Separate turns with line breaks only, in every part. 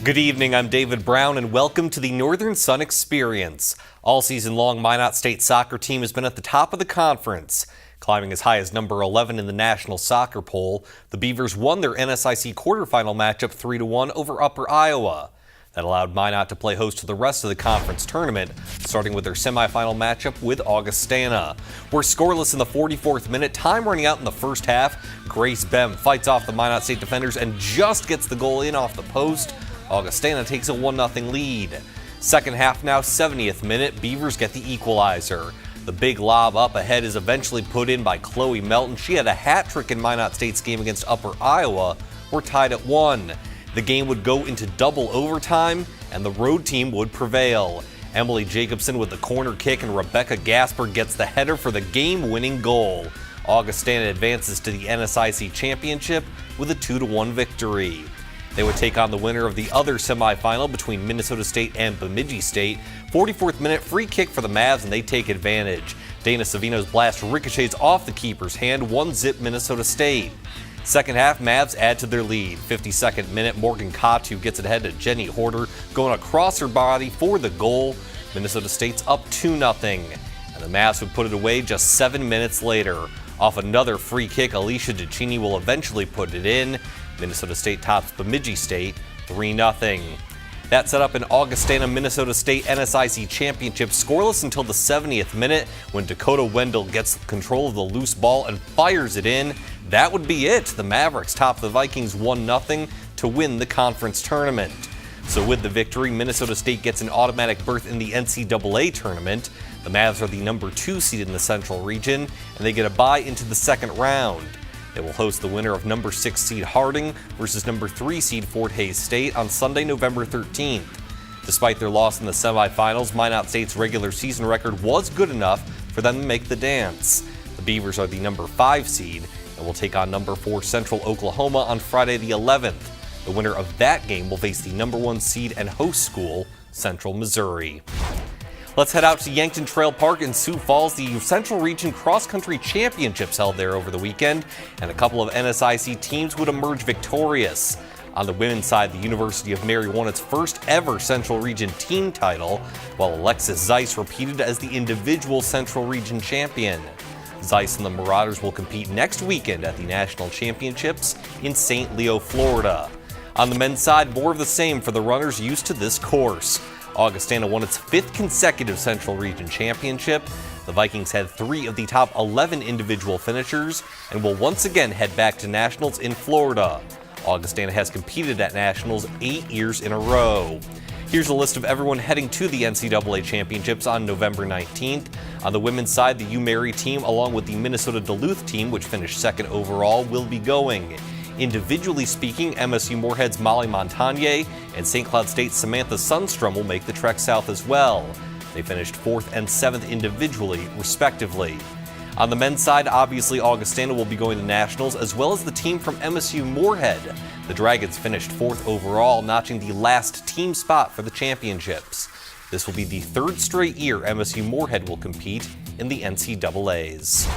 Good evening, I'm David Brown, and welcome to the Northern Sun Experience. All season long, Minot State soccer team has been at the top of the conference. Climbing as high as number 11 in the national soccer poll, the Beavers won their NSIC quarterfinal matchup 3-1 over Upper Iowa. That allowed Minot to play host to the rest of the conference tournament, starting with their semifinal matchup with Augustana. We're scoreless in the 44th minute, time running out in the first half. Grace Bem fights off the Minot State defenders and just gets the goal in off the post. Augustana takes a 1-0 lead. Second half now, 70th minute, Beavers get the equalizer. The big lob up ahead is eventually put in by Chloe Melton. She had a hat trick in Minot State's game against Upper Iowa. We're tied at 1. The game would go into double overtime, and the road team would prevail. Emily Jacobson with the corner kick, and Rebecca Gasper gets the header for the game-winning goal. Augustana advances to the NSIC championship with a 2-1 victory. They would take on the winner of the other semifinal between Minnesota State and Bemidji State. 44th minute free kick for the Mavs, and they take advantage. Dana Savino's blast ricochets off the keeper's hand, 1-0 Minnesota State. Second half, Mavs add to their lead. 52nd minute, Morgan Katu gets it ahead to Jenny Horter, going across her body for the goal. Minnesota State's up 2-0, and the Mavs would put it away just 7 minutes later. Off another free kick, Alicia DeCini will eventually put it in. Minnesota State tops Bemidji State 3-0. That set up an Augustana Minnesota State NSIC championship scoreless until the 70th minute when Dakota Wendell gets control of the loose ball and fires it in. That would be it. The Mavericks top the Vikings 1-0 to win the conference tournament. So with the victory, Minnesota State gets an automatic berth in the NCAA tournament. The Mavs are the number 2 seed in the Central region, and they get a bye into the second round. They will host the winner of number 6 seed Harding versus number 3 seed Fort Hays State on Sunday, November 13th. Despite their loss in the semifinals, Minot State's regular season record was good enough for them to make the dance. The Beavers are the number 5 seed and will take on number 4 Central Oklahoma on Friday the 11th. The winner of that game will face the number 1 seed and host school, Central Missouri. Let's head out to Yankton Trail Park in Sioux Falls. The Central Region Cross Country Championships held there over the weekend, and a couple of NSIC teams would emerge victorious. On the women's side, the University of Mary won its first ever Central Region team title, while Alexis Zeiss repeated as the individual Central Region champion. Zeiss and the Marauders will compete next weekend at the National Championships in St. Leo, Florida. On the men's side, more of the same for the runners used to this course. Augustana won its 5th consecutive Central Region championship. The Vikings had 3 of the top 11 individual finishers and will once again head back to Nationals in Florida. Augustana has competed at Nationals 8 years in a row. Here's a list of everyone heading to the NCAA championships on November 19th. On the women's side, the UMary team, along with the Minnesota Duluth team, which finished 2nd overall, will be going. Individually speaking, MSU Moorhead's Molly Montagne and St. Cloud State's Samantha Sundstrom will make the trek south as well. They finished 4th and 7th individually, respectively. On the men's side, obviously Augustana will be going to Nationals, as well as the team from MSU Moorhead. The Dragons finished 4th overall, notching the last team spot for the championships. This will be the 3rd straight year MSU Moorhead will compete in the NCAAs.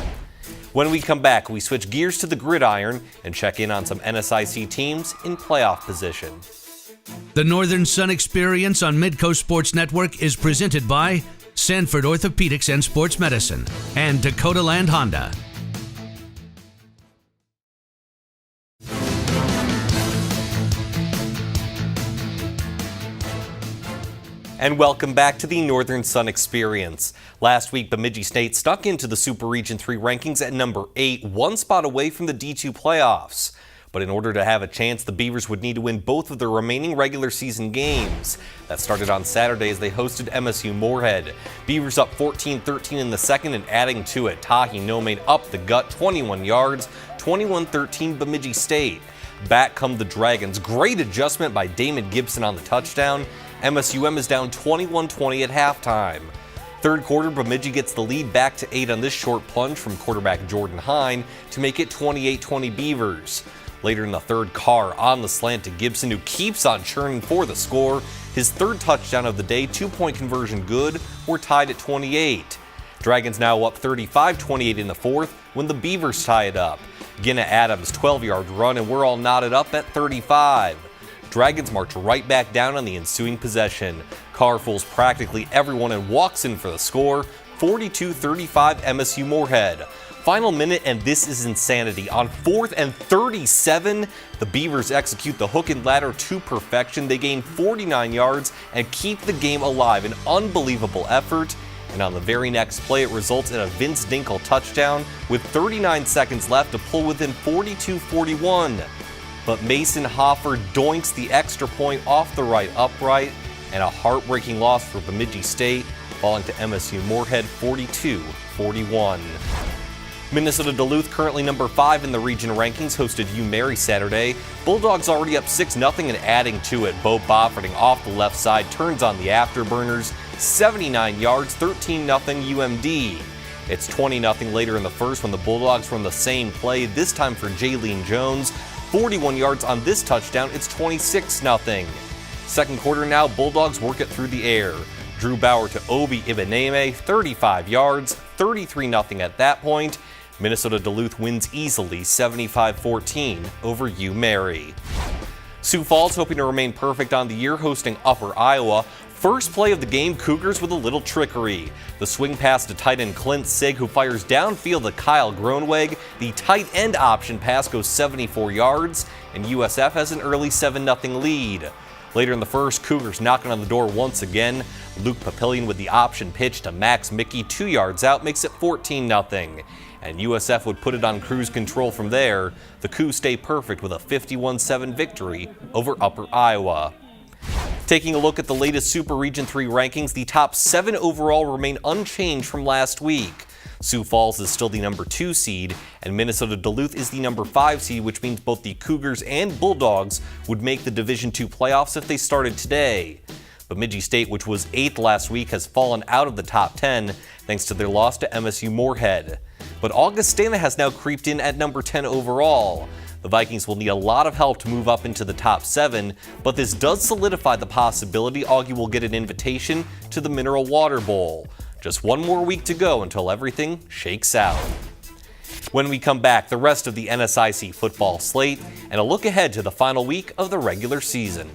When we come back, we switch gears to the gridiron and check in on some NSIC teams in playoff position.
The Northern Sun Experience on Midco Sports Network is presented by Sanford Orthopedics and Sports Medicine and Dakota Land Honda.
And welcome back to the Northern Sun Experience. Last week, Bemidji State stuck into the Super Region 3 rankings at number 8, 1 spot away from the D2 playoffs. But in order to have a chance, the Beavers would need to win both of their remaining regular season games. That started on Saturday as they hosted MSU Moorhead. Beavers up 14-13 in the second and adding to it. Tahi Nomain up the gut, 21 yards, 21-13 Bemidji State. Back come the Dragons. Great adjustment by Damon Gibson on the touchdown. MSUM is down 21-20 at halftime. Third quarter, Bemidji gets the lead back to 8 on this short plunge from quarterback Jordan Hine to make it 28-20 Beavers. Later in the third, Carr on the slant to Gibson, who keeps on churning for the score. His 3rd touchdown of the day, 2-point conversion good. We're tied at 28. Dragons now up 35-28 in the 4th when the Beavers tie it up. Ginna Adams' 12-yard run, and we're all knotted up at 35. Dragons march right back down on the ensuing possession. Carr fools practically everyone and walks in for the score, 42-35 MSU Moorhead. Final minute, and this is insanity. On 4th and 37, the Beavers execute the hook and ladder to perfection. They gain 49 yards and keep the game alive. An unbelievable effort. And on the very next play, it results in a Vince Dinkel touchdown with 39 seconds left to pull within 42-41. But Mason Hoffer doinks the extra point off the right upright, and a heartbreaking loss for Bemidji State, falling to MSU Moorhead 42-41. Minnesota Duluth, currently number 5 in the region rankings, hosted UMary Saturday. Bulldogs already up 6-0 and adding to it. Bo Bofferting off the left side turns on the afterburners. 79 yards, 13-0 UMD. It's 20-0 later in the first when the Bulldogs run the same play, this time for Jaylene Jones. 41 yards on this touchdown, it's 26-0. Second quarter now, Bulldogs work it through the air. Drew Bauer to Obi Ibeneme, 35 yards, 33-0 at that point. Minnesota Duluth wins easily, 75-14 over UMary. Sioux Falls hoping to remain perfect on the year, hosting Upper Iowa. First play of the game, Cougars with a little trickery. The swing pass to tight end Clint Sig, who fires downfield to Kyle Gronweg. The tight end option pass goes 74 yards, and USF has an early 7-0 lead. Later in the first, Cougars knocking on the door once again. Luke Papillion with the option pitch to Max Mickey 2 yards out makes it 14-0. And USF would put it on cruise control from there. The Cougs stay perfect with a 51-7 victory over Upper Iowa. Taking a look at the latest Super Region 3 rankings, the top 7 overall remain unchanged from last week. Sioux Falls is still the number 2 seed, and Minnesota Duluth is the number 5 seed, which means both the Cougars and Bulldogs would make the Division II playoffs if they started today. Bemidji State, which was 8th last week, has fallen out of the top 10 thanks to their loss to MSU Moorhead. But Augustana has now creeped in at number 10 overall. The Vikings will need a lot of help to move up into the top 7, but this does solidify the possibility Augie will get an invitation to the Mineral Water Bowl. Just one more week to go until everything shakes out. When we come back, the rest of the NSIC football slate and a look ahead to the final week of the regular season.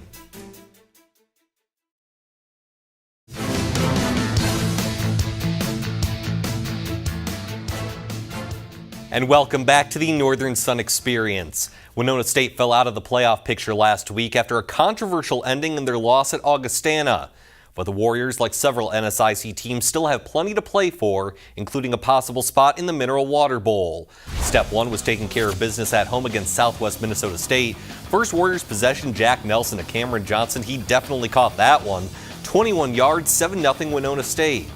And welcome back to the Northern Sun Experience. Winona State fell out of the playoff picture last week after a controversial ending in their loss at Augustana. But the Warriors, like several NSIC teams, still have plenty to play for, including a possible spot in the Mineral Water Bowl. Step 1 was taking care of business at home against Southwest Minnesota State. First Warriors possession, Jack Nelson to Cameron Johnson. He definitely caught that one. 21 yards, 7-0 Winona State.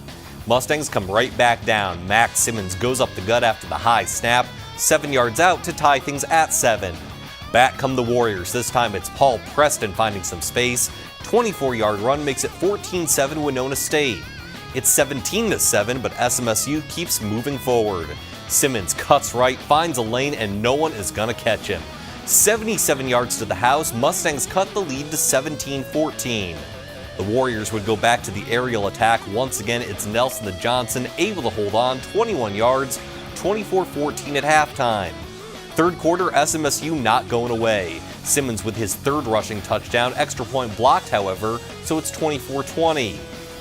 Mustangs come right back down. Max Simmons goes up the gut after the high snap, 7 yards out to tie things at 7. Back come the Warriors. This time it's Paul Preston finding some space. 24-yard run makes it 14-7 Winona State. It's 17-7, but SMSU keeps moving forward. Simmons cuts right, finds a lane, and no one is gonna catch him. 77 yards to the house, Mustangs cut the lead to 17-14. The Warriors would go back to the aerial attack. Once again, it's Nelson to Johnson, able to hold on, 21 yards, 24-14 at halftime. Third quarter, SMSU not going away. Simmons with his third rushing touchdown, extra point blocked, however, so it's 24-20.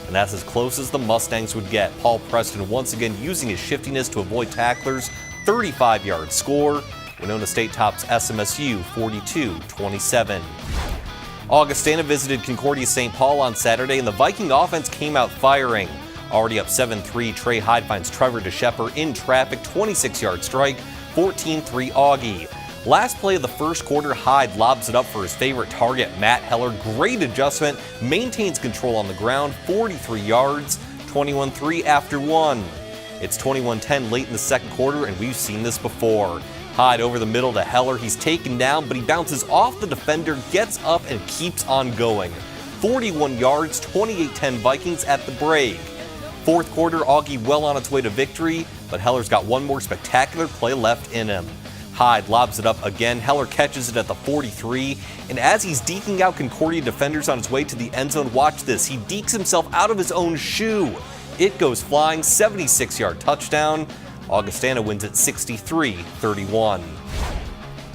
And that's as close as the Mustangs would get. Paul Preston once again using his shiftiness to avoid tacklers, 35-yard score. Winona State tops SMSU 42-27. Augustana visited Concordia St. Paul on Saturday, and the Viking offense came out firing. Already up 7-3, Trey Hyde finds Trevor DeShepper in traffic, 26-yard strike, 14-3 Augie. Last play of the first quarter, Hyde lobs it up for his favorite target, Matt Heller. Great adjustment, maintains control on the ground, 43 yards, 21-3 after one. It's 21-10 late in the second quarter, and we've seen this before. Hyde over the middle to Heller. He's taken down, but he bounces off the defender, gets up, and keeps on going. 41 yards, 28-10 Vikings at the break. Fourth quarter, Augie well on its way to victory, but Heller's got one more spectacular play left in him. Hyde lobs it up again. Heller catches it at the 43, and as he's deking out Concordia defenders on his way to the end zone, watch this. He dekes himself out of his own shoe. It goes flying, 76-yard touchdown. Augustana wins at 63-31.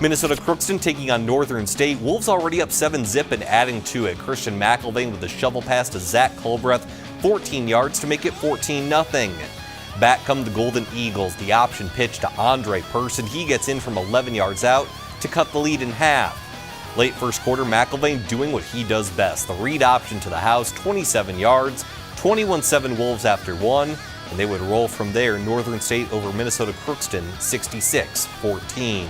Minnesota Crookston taking on Northern State. Wolves already up 7-zip and adding to it. Christian McElvain with a shovel pass to Zach Culbreth, 14 yards to make it 14-0. Back come the Golden Eagles. The option pitch to Andre Person. He gets in from 11 yards out to cut the lead in half. Late first quarter, McElvain doing what he does best. The read option to the house, 27 yards, 21-7 Wolves after one, and they would roll from there. Northern State over Minnesota Crookston, 66-14.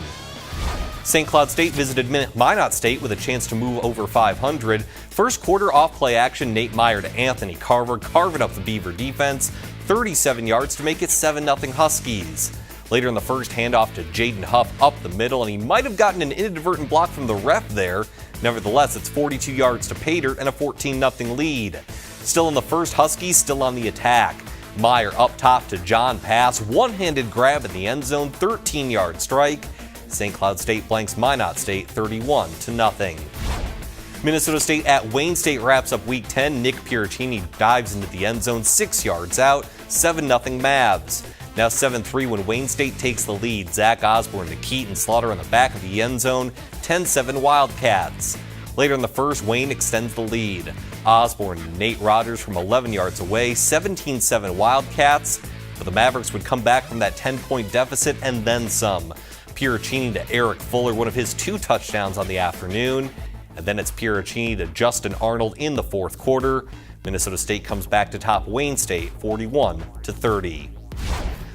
St. Cloud State visited Minot State with a chance to move over 500. First quarter off-play action, Nate Meyer to Anthony Carver, carving up the Beaver defense, 37 yards to make it 7-0 Huskies. Later in the first, handoff to Jaden Huff up the middle, and he might have gotten an inadvertent block from the ref there. Nevertheless, it's 42 yards to Pater and a 14-0 lead. Still in the first, Huskies still on the attack. Meyer up top to John Pass, one-handed grab in the end zone, 13-yard strike. St. Cloud State blanks Minot State 31-0. Minnesota State at Wayne State wraps up Week 10. Nick Piericini dives into the end zone, 6 yards out, 7-0 Mavs. Now 7-3 when Wayne State takes the lead. Zach Osborne to Keaton Slaughter in the back of the end zone, 10-7 Wildcats. Later in the first, Wayne extends the lead. Osborne to Nate Rogers from 11 yards away, 17-7 Wildcats. But the Mavericks would come back from that 10-point deficit and then some. Piericini to Eric Fuller, one of his 2 touchdowns on the afternoon. And then it's Piericini to Justin Arnold in the fourth quarter. Minnesota State comes back to top Wayne State 41-30.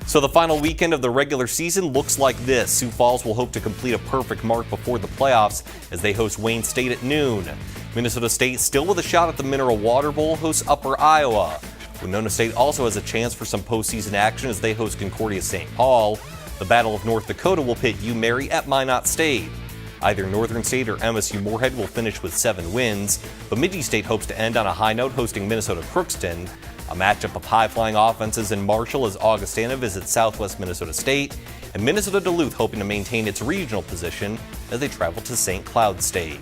So the final weekend of the regular season looks like this. Sioux Falls will hope to complete a perfect mark before the playoffs as they host Wayne State at noon. Minnesota State, still with a shot at the Mineral Water Bowl, hosts Upper Iowa. Winona State also has a chance for some postseason action as they host Concordia St. Paul. The Battle of North Dakota will pit UMary at Minot State. Either Northern State or MSU Moorhead will finish with 7 wins, but Minji State hopes to end on a high note hosting Minnesota Crookston. A matchup of high-flying offenses in Marshall as Augustana visits Southwest Minnesota State, and Minnesota Duluth hoping to maintain its regional position as they travel to St. Cloud State.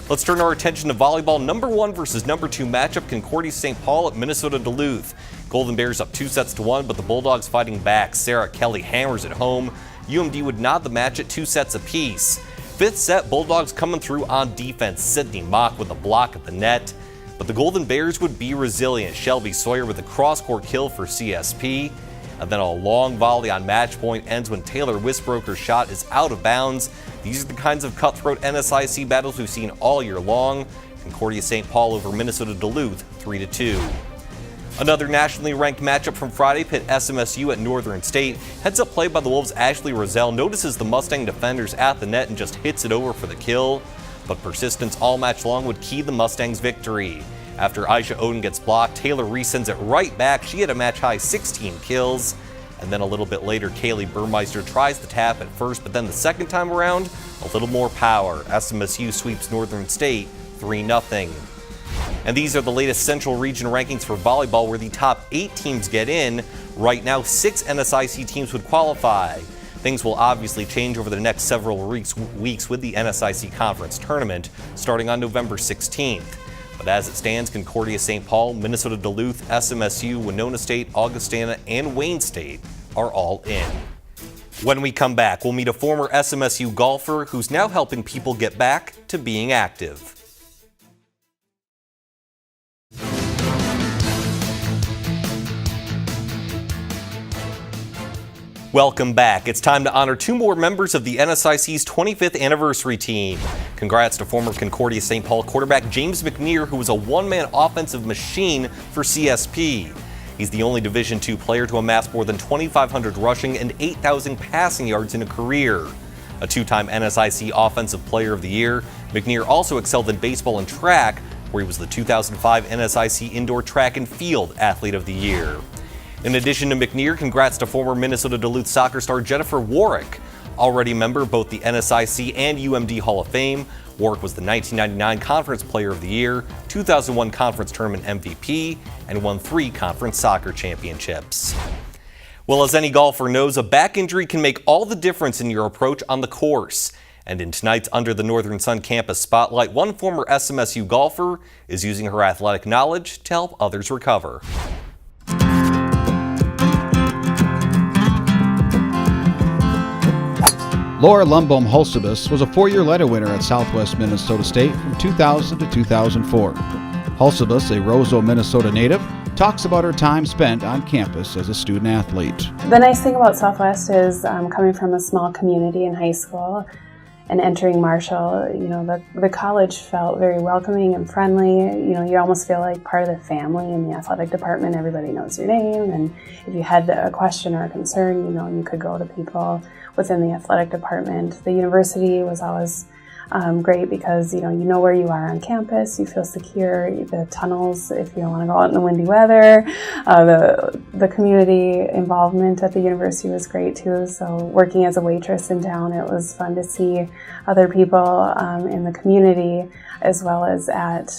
Let's turn our attention to volleyball. Number 1 versus number 2 matchup, Concordia St. Paul at Minnesota Duluth. Golden Bears up 2-1, but the Bulldogs fighting back. Sarah Kelly hammers it home. UMD would nod the match at 2 sets apiece. Fifth set, Bulldogs coming through on defense. Sydney Mock with a block at the net. But the Golden Bears would be resilient. Shelby Sawyer with a cross-court kill for CSP. And then a long volley on match point ends when Taylor Wisbroker's shot is out of bounds. These are the kinds of cutthroat NSIC battles we've seen all year long. Concordia St. Paul over Minnesota Duluth 3-2. Another nationally ranked matchup from Friday pit SMSU at Northern State. Heads up play by the Wolves' Ashley Rozelle notices the Mustang defenders at the net and just hits it over for the kill. But persistence all match long would key the Mustangs' victory. After Aisha Oden gets blocked, Taylor resends it right back. She had a match-high 16 kills. And then a little bit later, Kaylee Burmeister tries the tap at first, but then the second time around, a little more power. SMSU sweeps Northern State 3-0. And these are the latest Central Region rankings for volleyball, where the top 8 teams get in. Right now, 6 NSIC teams would qualify. Things will obviously change over the next several weeks with the NSIC Conference Tournament, starting on November 16th. But as it stands, Concordia St. Paul, Minnesota Duluth, SMSU, Winona State, Augustana, and Wayne State are all in. When we come back, we'll meet a former SMSU golfer who's now helping people get back to being active. Welcome back. It's time to honor 2 more members of the NSIC's 25th anniversary team. Congrats to former Concordia St. Paul quarterback James McNear, who was a one-man offensive machine for CSP. He's the only Division II player to amass more than 2,500 rushing and 8,000 passing yards in a career. A 2-time NSIC Offensive Player of the Year, McNear also excelled in baseball and track, where he was the 2005 NSIC Indoor Track and Field Athlete of the Year. In addition to McNear, congrats to former Minnesota Duluth soccer star Jennifer Warwick. Already a member of both the NSIC and UMD Hall of Fame, Warwick was the 1999 Conference Player of the Year, 2001 Conference Tournament MVP, and won 3 conference soccer championships. Well, as any golfer knows, a back injury can make all the difference in your approach on the course. And in tonight's Under the Northern Sun campus spotlight, one former SMSU golfer is using her athletic knowledge to help others recover.
Laura Lumbaum Hulsebus was a 4-year letter winner at Southwest Minnesota State from 2000 to 2004. Hulsebus, a Roseau, Minnesota native, talks about her time spent on campus as a student athlete.
The nice thing about Southwest is coming from a small community in high school and entering Marshall, the college felt very welcoming and friendly. You almost feel like part of the family in the athletic department. Everybody knows your name, and if you had a question or a concern, you could go to people within the athletic department. The university was always great because you know where you are on campus, you feel secure. The tunnels, if you don't want to go out in the windy weather, the community involvement at the university was great too. So working as a waitress in town, it was fun to see other people in the community as well as at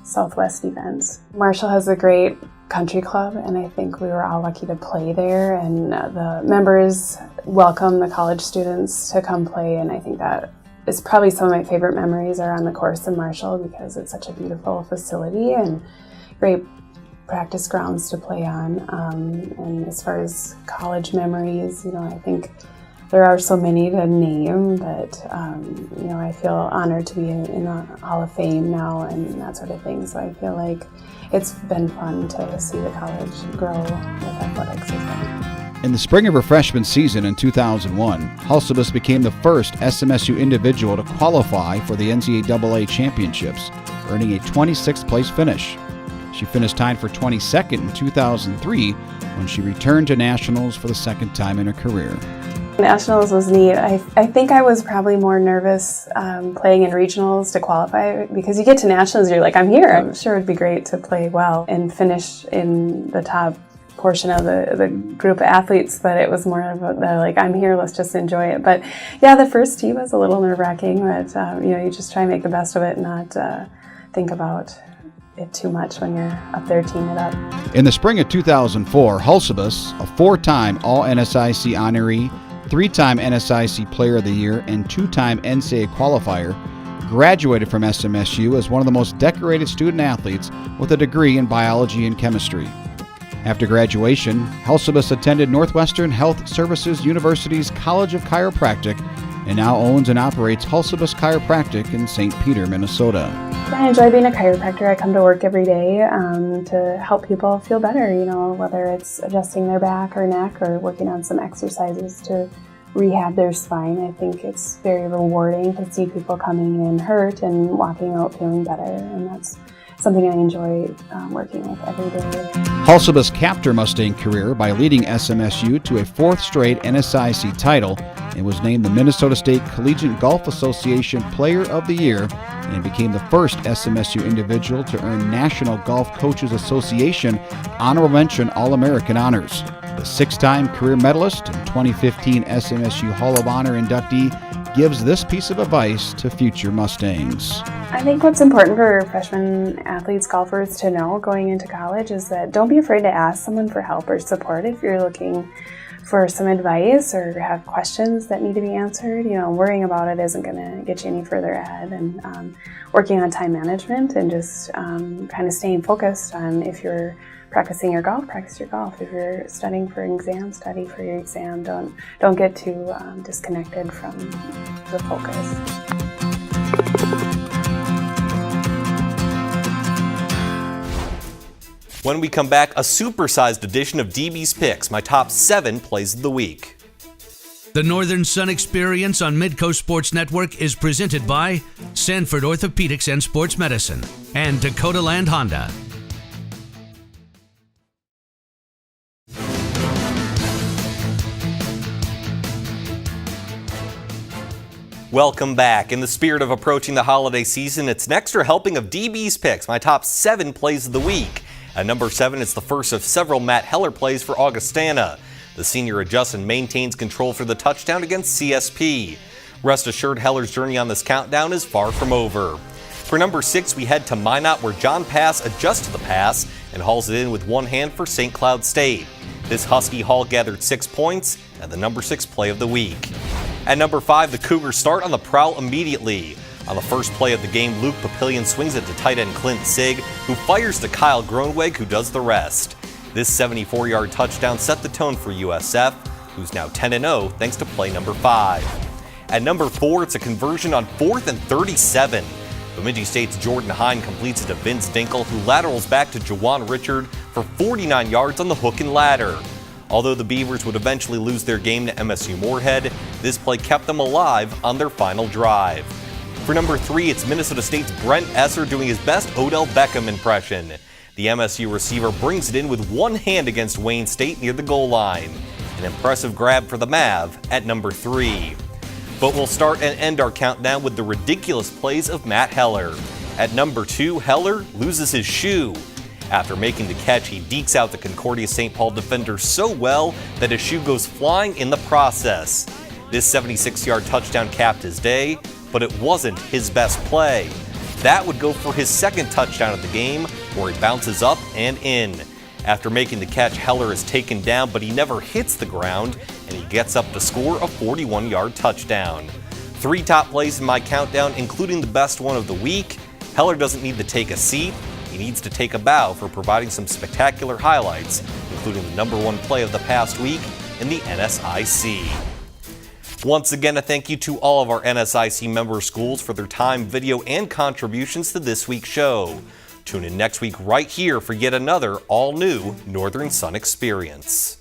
Southwest events. Marshall has a great country club, and I think we were all lucky to play there, and the members welcome the college students to come play, and I think that is probably some of my favorite memories are on the course in Marshall because it's such a beautiful facility and great practice grounds to play on. And as far as college memories, I think there are so many to name, but I feel honored to be in the Hall of Fame now and that sort of thing. So I feel like it's been fun to see the college grow with athletics as well.
In the spring of her freshman season in 2001, Hulsebus became the first SMSU individual to qualify for the NCAA championships, earning a 26th place finish. She finished tied for 22nd in 2003 when she returned to Nationals for the second time in her career.
Nationals was neat. I think I was probably more nervous playing in regionals to qualify because you get to Nationals, you're like, I'm here. I'm sure it'd be great to play well and finish in the top portion of the group of athletes, but it was more of I'm here, let's just enjoy it. But yeah, the first tee was a little nerve-wracking, but you just try and make the best of it and not think about it too much when you're up there teeing it up.
In the spring of 2004, Hulsebus, a 4-time All-NSIC honoree, 3-time NSIC Player of the Year, and 2-time NCAA qualifier, graduated from SMSU as one of the most decorated student athletes with a degree in biology and chemistry. After graduation, Hulsebus attended Northwestern Health Services University's College of Chiropractic and now owns and operates Hulsebus Chiropractic in St. Peter, Minnesota.
I enjoy being a chiropractor. I come to work every day to help people feel better, whether it's adjusting their back or neck or working on some exercises to rehab their spine. I think it's very rewarding to see people coming in hurt and walking out feeling better, and that's something I enjoy working with every day.
Hulsebus capped her Mustang career by leading SMSU to a 4th straight NSIC title and was named the Minnesota State Collegiate Golf Association Player of the Year and became the first SMSU individual to earn National Golf Coaches Association Honorable Mention All-American honors. The 6-time career medalist and 2015 SMSU Hall of Honor inductee gives this piece of advice to future Mustangs.
I think what's important for freshman athletes, golfers to know going into college is that don't be afraid to ask someone for help or support if you're looking for some advice or have questions that need to be answered. Worrying about it isn't going to get you any further ahead, and working on time management and just kind of staying focused on if you're practicing your golf, practice your golf. If you're studying for an exam, study for your exam. Don't get too disconnected from the focus.
When we come back, a supersized edition of DB's Picks, my top 7 plays of the week.
The Northern Sun Experience on Midco Sports Network is presented by Sanford Orthopedics and Sports Medicine and Dakota Land Honda.
Welcome back. In the spirit of approaching the holiday season, it's an extra helping of DB's Picks, my top 7 plays of the week. At number 7, it's the first of several Matt Heller plays for Augustana. The senior adjusts and maintains control for the touchdown against CSP. Rest assured, Heller's journey on this countdown is far from over. For number 6, we head to Minot, where John Pass adjusts to the pass and hauls it in with one hand for St. Cloud State. This Husky haul gathered 6 points and the number 6 play of the week. At number 5, the Cougars start on the prowl immediately. On the first play of the game, Luke Papillion swings it to tight end Clint Sigg, who fires to Kyle Gronweg, who does the rest. This 74-yard touchdown set the tone for USF, who's now 10-0 thanks to play number 5. At number 4, it's a conversion on 4th and 37. Bemidji State's Jordan Hine completes it to Vince Dinkel, who laterals back to Jawan Richard for 49 yards on the hook and ladder. Although the Beavers would eventually lose their game to MSU Moorhead, this play kept them alive on their final drive. For number 3, it's Minnesota State's Brent Esser doing his best Odell Beckham impression. The MSU receiver brings it in with one hand against Wayne State near the goal line. An impressive grab for the Mav at number 3. But we'll start and end our countdown with the ridiculous plays of Matt Heller. At number 2, Heller loses his shoe. After making the catch, he dekes out the Concordia St. Paul defender so well that his shoe goes flying in the process. This 76-yard touchdown capped his day, but it wasn't his best play. That would go for his second touchdown of the game, where he bounces up and in. After making the catch, Heller is taken down, but he never hits the ground, and he gets up to score a 41-yard touchdown. 3 top plays in my countdown, including the best one of the week. Heller doesn't need to take a seat. He needs to take a bow for providing some spectacular highlights, including the number 1 play of the past week in the NSIC. Once again, a thank you to all of our NSIC member schools for their time, video, and contributions to this week's show. Tune in next week right here for yet another all-new Northern Sun experience.